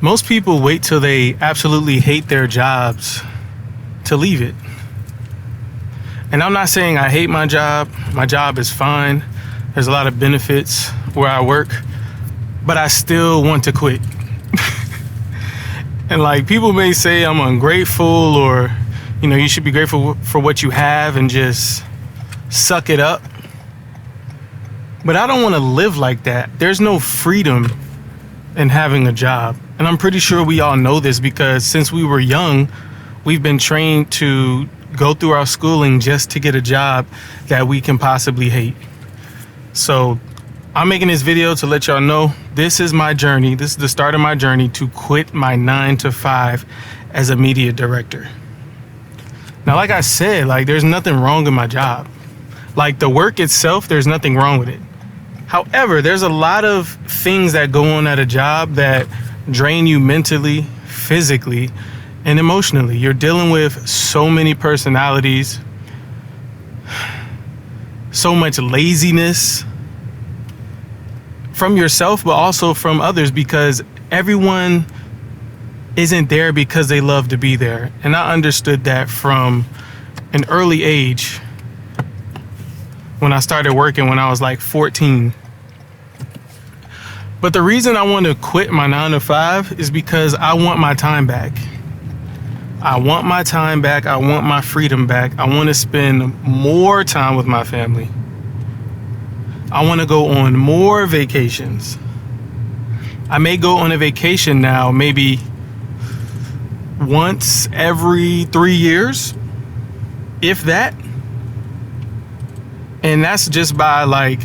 Most people wait till they absolutely hate their jobs to leave it. And I'm not saying I hate my job. My job is fine. There's a lot of benefits where I work, but I still want to quit. And like, people may say I'm ungrateful, or, you know, you should be grateful for what you have and just suck it up. But I don't want to live like that. There's no freedom in having a job. And I'm pretty sure we all know this, because since we were young, we've been trained to go through our schooling just to get a job that we can possibly hate. So I'm making this video to let y'all know this is my journey. This is the start of my journey to quit my 9-to-5 as a media director. Now, like I said, like, there's nothing wrong with my job. Like, the work itself, there's nothing wrong with it. However, there's a lot of things that go on at a job that drain you mentally, physically, and emotionally. You're dealing with so many personalities, so much laziness from yourself, but also from others, because everyone isn't there because they love to be there. And I understood that from an early age, when I started working when I was like 14. But the reason I want to quit my 9-to-5 is because I want my time back. I want my time back. I want my freedom back. I want to spend more time with my family. I want to go on more vacations. I may go on a vacation now, maybe once every 3 years, if that. And that's just by like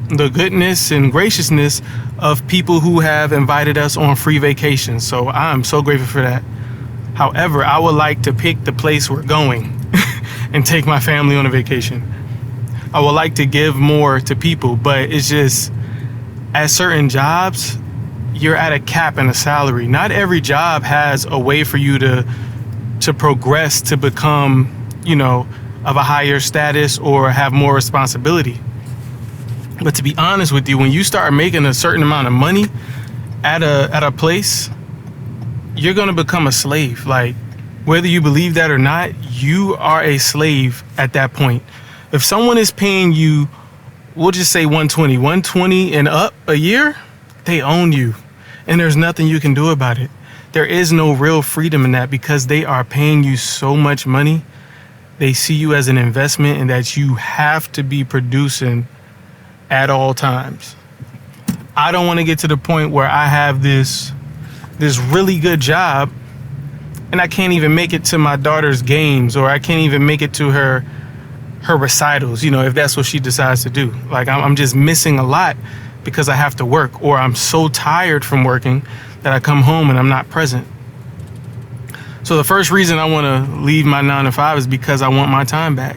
the goodness and graciousness of people who have invited us on free vacations. So I'm so grateful for that. However, I would like to pick the place we're going and take my family on a vacation. I would like to give more to people, but it's just, at certain jobs, you're at a cap and a salary. Not every job has a way for you to progress, to become, you know, of a higher status or have more responsibility. But to be honest with you, when you start making a certain amount of money at a place, you're going to become a slave. Like, whether you believe that or not, you are a slave at that point. If someone is paying you, we'll just say 120 and up a year, they own you, and there's nothing you can do about it. There is no real freedom in that, because they are paying you so much money. They see you as an investment, and that you have to be producing at all times. I don't want to get to the point where I have this really good job and I can't even make it to my daughter's games, or I can't even make it to her recitals, you know, if that's what she decides to do. Like, I'm just missing a lot because I have to work, or I'm so tired from working that I come home and I'm not present. So the first reason I want to leave my 9-to-5 is because I want my time back.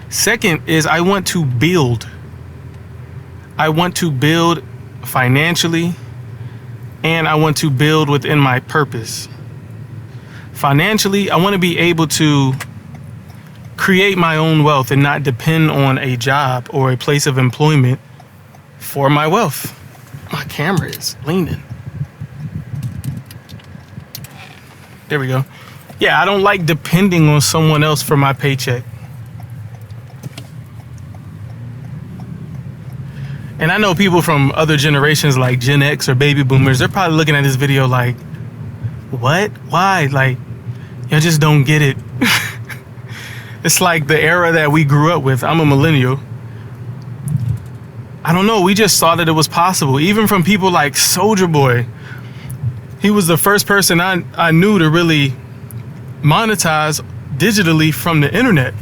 Second is I want to build. I want to build financially, and I want to build within my purpose. Financially, I want to be able to create my own wealth and not depend on a job or a place of employment for my wealth. My camera is leaning. There we go. Yeah, I don't like depending on someone else for my paycheck. And I know people from other generations like Gen X or baby boomers, they're probably looking at this video like, what? Why? Like, y'all just don't get it. It's like the era that we grew up with. I'm a millennial. I don't know. We just saw that it was possible. Even from people like Soulja Boy. He was the first person I knew to really monetize digitally from the internet.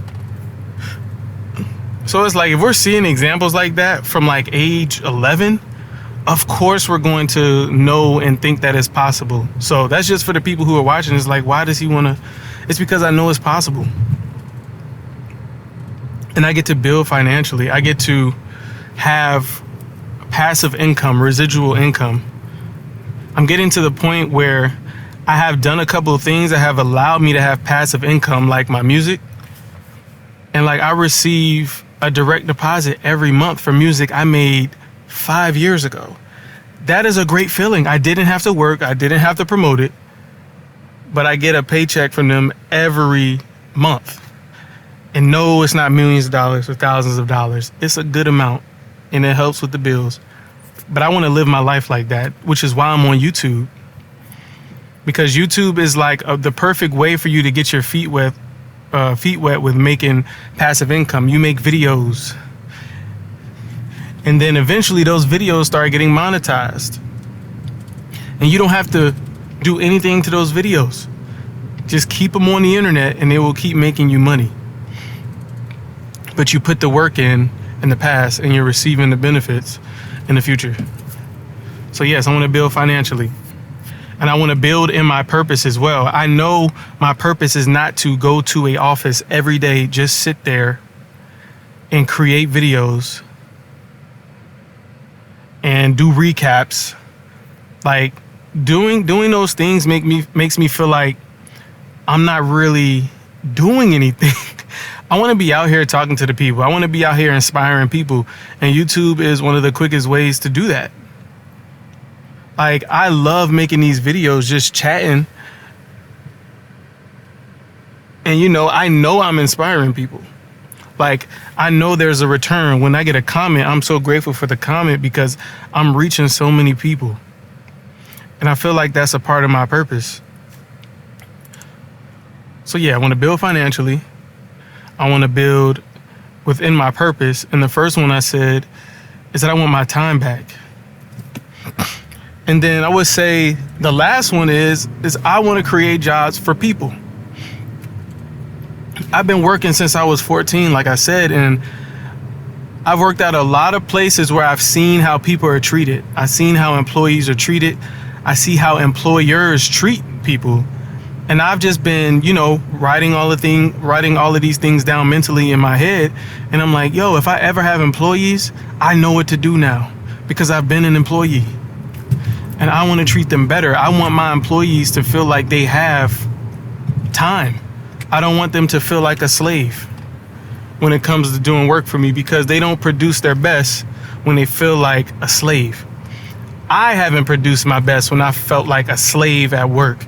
So it's like, if we're seeing examples like that from like age 11, of course we're going to know and think that it's possible. So that's just for the people who are watching. It's like, why does he want to? It's because I know it's possible. And I get to build financially. I get to have passive income, residual income. I'm getting to the point where I have done a couple of things that have allowed me to have passive income, like my music. And like, I receive a direct deposit every month for music I made 5 years ago. that is a great feeling. I didn't have to work. I didn't have to promote it, but I get a paycheck from them every month. And no, it's not millions of dollars or thousands of dollars. It's a good amount, and it helps with the bills. But I want to live my life like that, which is why I'm on YouTube. Because YouTube is like the perfect way for you to get your feet wet with making passive income. You make videos, and then eventually those videos start getting monetized, and you don't have to do anything to those videos. Just keep them on the internet and they will keep making you money. But you put the work in the past, and you're receiving the benefits in the future. So yes, I want to build financially, and I want to build in my purpose as well. I know my purpose is not to go to a office every day, just sit there and create videos and do recaps. Like doing those things makes me feel like I'm not really doing anything. I want to be out here talking to the people. I want to be out here inspiring people. And YouTube is one of the quickest ways to do that. Like, I love making these videos, just chatting. And, I know I'm inspiring people. Like, I know there's a return. When I get a comment, I'm so grateful for the comment because I'm reaching so many people. And I feel like that's a part of my purpose. So yeah, I want to build financially. I want to build within my purpose. And the first one I said is that I want my time back. And then I would say the last one is I want to create jobs for people. I've been working since I was 14, like I said, and I've worked at a lot of places where I've seen how people are treated. I've seen how employees are treated. I see how employers treat people. And I've just been, writing all of these things down mentally in my head. And I'm like, yo, if I ever have employees, I know what to do now because I've been an employee. And I want to treat them better. I want my employees to feel like they have time. I don't want them to feel like a slave when it comes to doing work for me, because they don't produce their best when they feel like a slave. I haven't produced my best when I felt like a slave at work.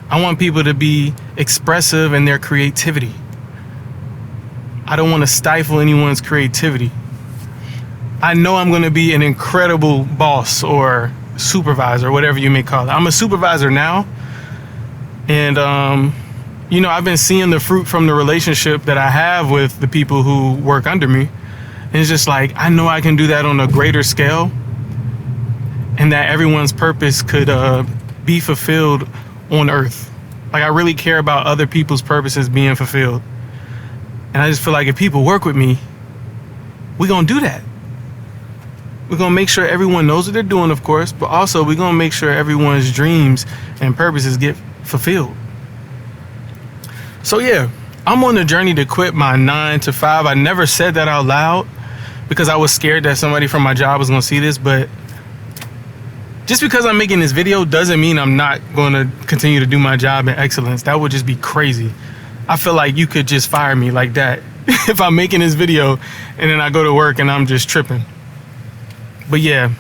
I want people to be expressive in their creativity. I don't want to stifle anyone's creativity. I know I'm going to be an incredible boss or supervisor, whatever you may call it. I'm a supervisor now. And, I've been seeing the fruit from the relationship that I have with the people who work under me. And it's just like, I know I can do that on a greater scale, and that everyone's purpose could be fulfilled on earth. Like, I really care about other people's purposes being fulfilled. And I just feel like if people work with me, we're going to do that. We're going to make sure everyone knows what they're doing, of course, but also we're going to make sure everyone's dreams and purposes get fulfilled. So yeah, I'm on the journey to quit my 9-to-5. I never said that out loud because I was scared that somebody from my job was going to see this, but just because I'm making this video doesn't mean I'm not going to continue to do my job in excellence. That would just be crazy. I feel like you could just fire me like that if I'm making this video and then I go to work and I'm just tripping. But yeah,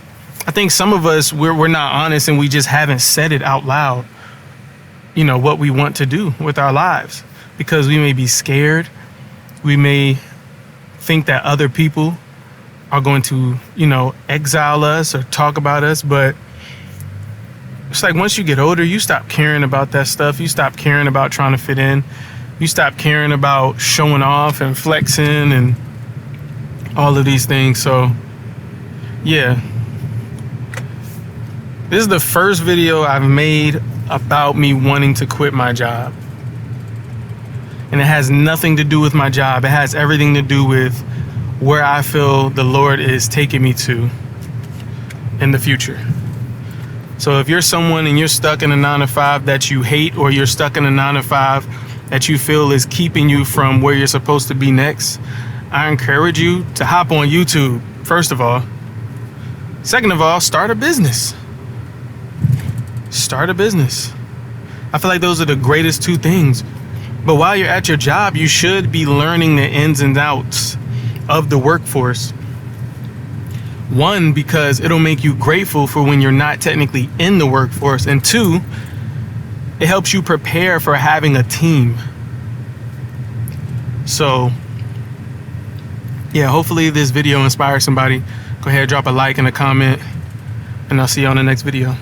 I think some of us, we're not honest, and we just haven't said it out loud, what we want to do with our lives, because we may be scared. We may think that other people are going to, exile us or talk about us, but it's like once you get older, you stop caring about that stuff. You stop caring about trying to fit in. You stop caring about showing off and flexing and all of these things. So, yeah. This is the first video I've made about me wanting to quit my job. And it has nothing to do with my job. It has everything to do with where I feel the Lord is taking me to in the future. So if you're someone and you're stuck in a 9-to-5 that you hate, or you're stuck in a 9-to-5 that you feel is keeping you from where you're supposed to be next, I encourage you to hop on YouTube, first of all. Second of all, start a business. Start a business. I feel like those are the greatest two things. But while you're at your job, you should be learning the ins and outs of the workforce. One, because it'll make you grateful for when you're not technically in the workforce, and two, it helps you prepare for having a team. So yeah, hopefully this video inspires somebody. Go ahead, drop a like and a comment, and I'll see you on the next video.